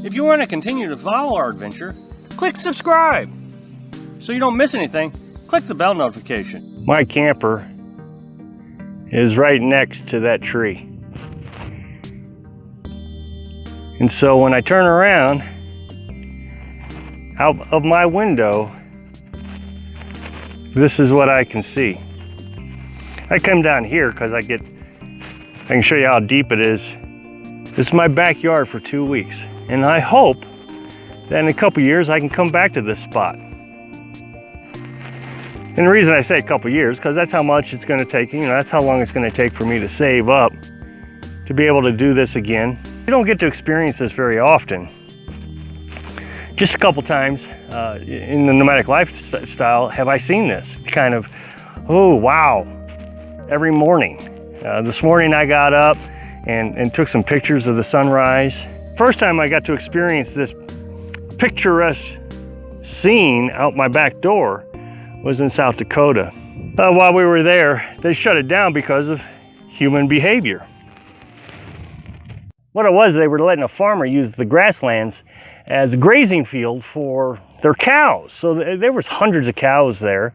If you want to continue to follow our adventure, click subscribe. So you don't miss anything, click the bell notification. My camper is right next to that tree. And so when I turn around, out of my window, this is what I can see. I come down here because I can show you how deep it is. This is my backyard for 2 weeks. And I hope that in a couple years I can come back to this spot. And the reason I say a couple years, because that's how much it's going to take, that's how long it's going to take for me to save up to be able to do this again. You don't get to experience this very often. Just a couple times in the nomadic lifestyle have I seen this kind of, oh wow, every morning. This morning I got up and took some pictures of the sunrise. First time I got to experience this picturesque scene out my back door was in South Dakota. While we were there, they shut it down because of human behavior. What it was, they were letting a farmer use the grasslands as a grazing field for their cows. So there was hundreds of cows there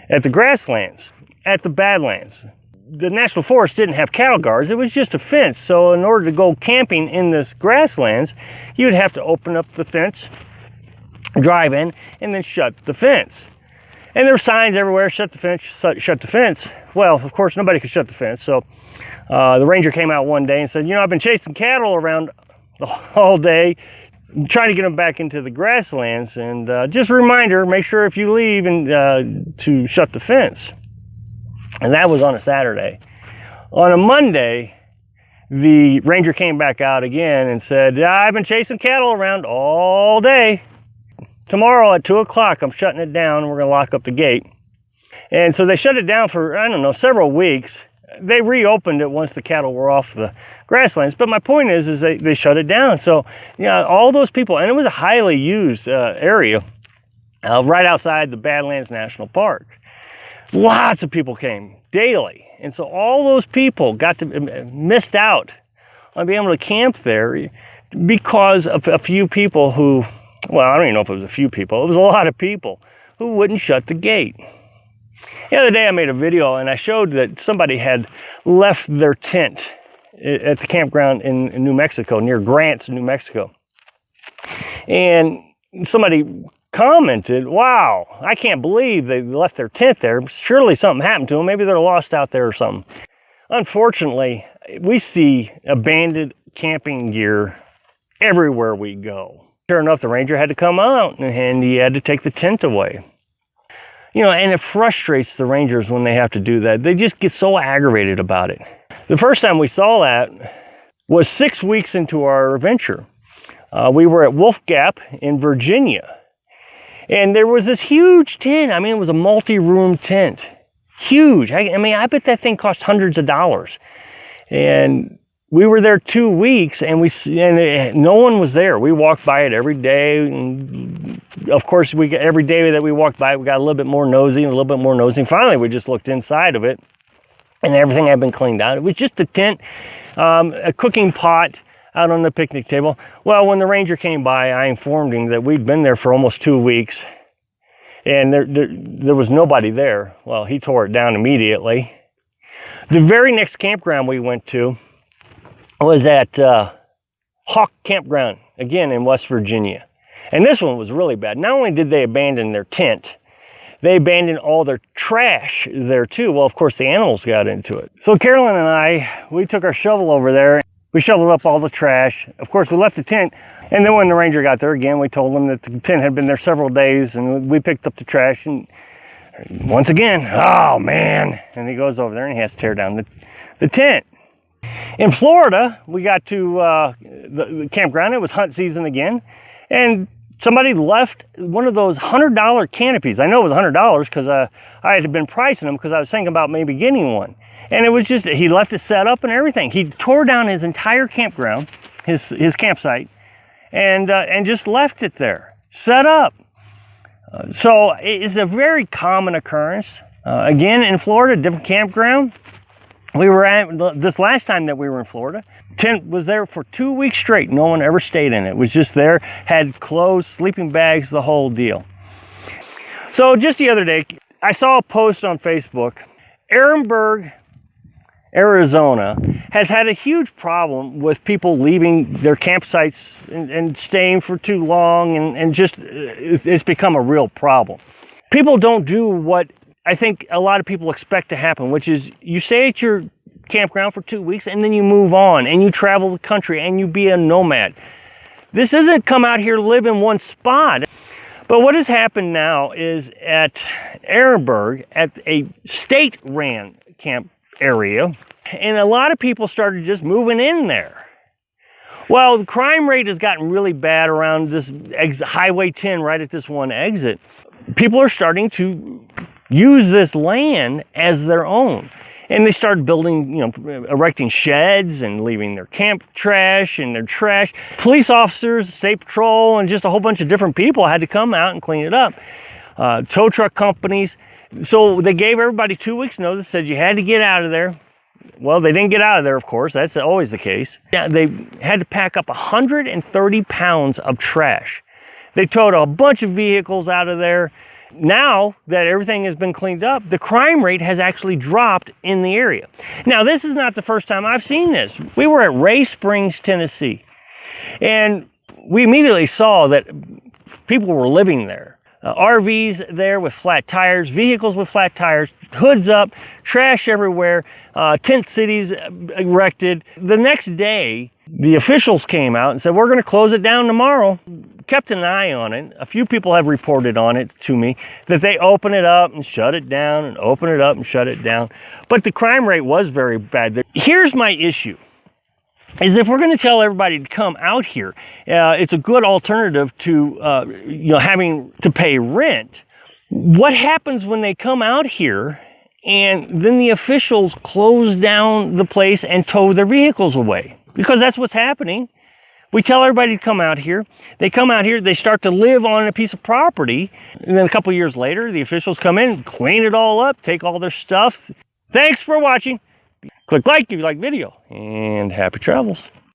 at the grasslands, at the Badlands. The National Forest didn't have cattle guards, it was just a fence. So in order to go camping in this grasslands, you'd have to open up the fence, drive in, and then shut the fence. And there were signs everywhere, shut the fence, shut the fence. Well, of course, nobody could shut the fence. So the ranger came out one day and said, I've been chasing cattle around all day, trying to get them back into the grasslands. And just a reminder, make sure if you leave and to shut the fence. And that was on a Saturday. On a Monday, the ranger came back out again and said, I've been chasing cattle around all day. Tomorrow at 2 o'clock, I'm shutting it down and we're going to lock up the gate. And so they shut it down for, several weeks. They reopened it once the cattle were off the grasslands. But my point is they shut it down. So, all those people, and it was a highly used area right outside the Badlands National Park. Lots of people came daily. And so all those people missed out on being able to camp there because of a few people who, well, I don't even know if it was a few people. It was a lot of people who wouldn't shut the gate. The other day I made a video and I showed that somebody had left their tent at the campground in New Mexico, near Grants, New Mexico. And somebody commented, wow, I can't believe they left their tent there. Surely something happened to them. Maybe they're lost out there or something. Unfortunately, we see abandoned camping gear everywhere we go. Sure enough, the ranger had to come out and he had to take the tent away. And it frustrates the rangers when they have to do that. They just get so aggravated about it. The first time we saw that was 6 weeks into our adventure. We were at Wolf Gap in Virginia. And there was this huge tent. It was a multi-room tent. Huge. I bet that thing cost hundreds of dollars. And we were there 2 weeks and no one was there. We walked by it every day. And of course, every day that we walked by, we got a little bit more nosy and a little bit more nosy. Finally, we just looked inside of it and everything had been cleaned out. It was just a tent, a cooking pot out on the picnic table. Well, when the ranger came by, I informed him that we'd been there for almost 2 weeks and there was nobody there. Well, he tore it down immediately. The very next campground we went to was at Hawk Campground, again in West Virginia. And this one was really bad. Not only did they abandon their tent, they abandoned all their trash there too. Well, of course, the animals got into it. So Carolyn and I, we took our shovel over there. We shoveled up all the trash. Of course, we left the tent. And then when the ranger got there again, we told him that the tent had been there several days and we picked up the trash. And once again, oh man. And he goes over there and he has to tear down the tent. In Florida, we got to the campground. It was hunt season again. And somebody left one of those $100 canopies. I know it was $100 because I had been pricing them because I was thinking about maybe getting one. And it was just, he left it set up and everything. He tore down his entire campground, his campsite, and just left it there, set up. So it's a very common occurrence. Again, in Florida, different campground. We were at, this last time that we were in Florida, Tent was there for 2 weeks straight. No one ever stayed in it. It was just there, had clothes, sleeping bags, the whole deal. So just the other day, I saw a post on Facebook. Ehrenberg, Arizona has had a huge problem with people leaving their campsites and staying for too long, and just it's become a real problem. People don't do what I think a lot of people expect to happen, which is you stay at your campground for 2 weeks and then you move on and you travel the country and you be a nomad. This isn't come out here, live in one spot. But what has happened now is at Ehrenberg, at a state-ran camp area, and a lot of people started just moving in there. Well, the crime rate has gotten really bad around this Highway 10 right at this one exit. People are starting to use this land as their own. And they started building, erecting sheds and leaving their camp trash and their trash. Police officers, state patrol, and just a whole bunch of different people had to come out and clean it up. Tow truck companies. So they gave everybody 2 weeks notice, said you had to get out of there. Well, they didn't get out of there, of course. That's always the case. They had to pack up 130 pounds of trash. They towed a bunch of vehicles out of there. Now that everything has been cleaned up, the crime rate has actually dropped in the area. Now, this is not the first time I've seen this. We were at Ray Springs, Tennessee, and we immediately saw that people were living there. RVs there with flat tires, vehicles with flat tires, hoods up, trash everywhere, tent cities erected. The next day, the officials came out and said, we're going to close it down tomorrow. Kept an eye on it. A few people have reported on it to me that they open it up and shut it down and open it up and shut it down. But the crime rate was very bad. Here's my issue. Is if we're going to tell everybody to come out here, it's a good alternative to having to pay rent. What happens when they come out here and then the officials close down the place and tow their vehicles away? Because that's what's happening. We tell everybody to come out here. They come out here, they start to live on a piece of property, and then a couple years later, the officials come in, clean it all up, take all their stuff. Thanks for watching. Click like if you like video, and happy travels.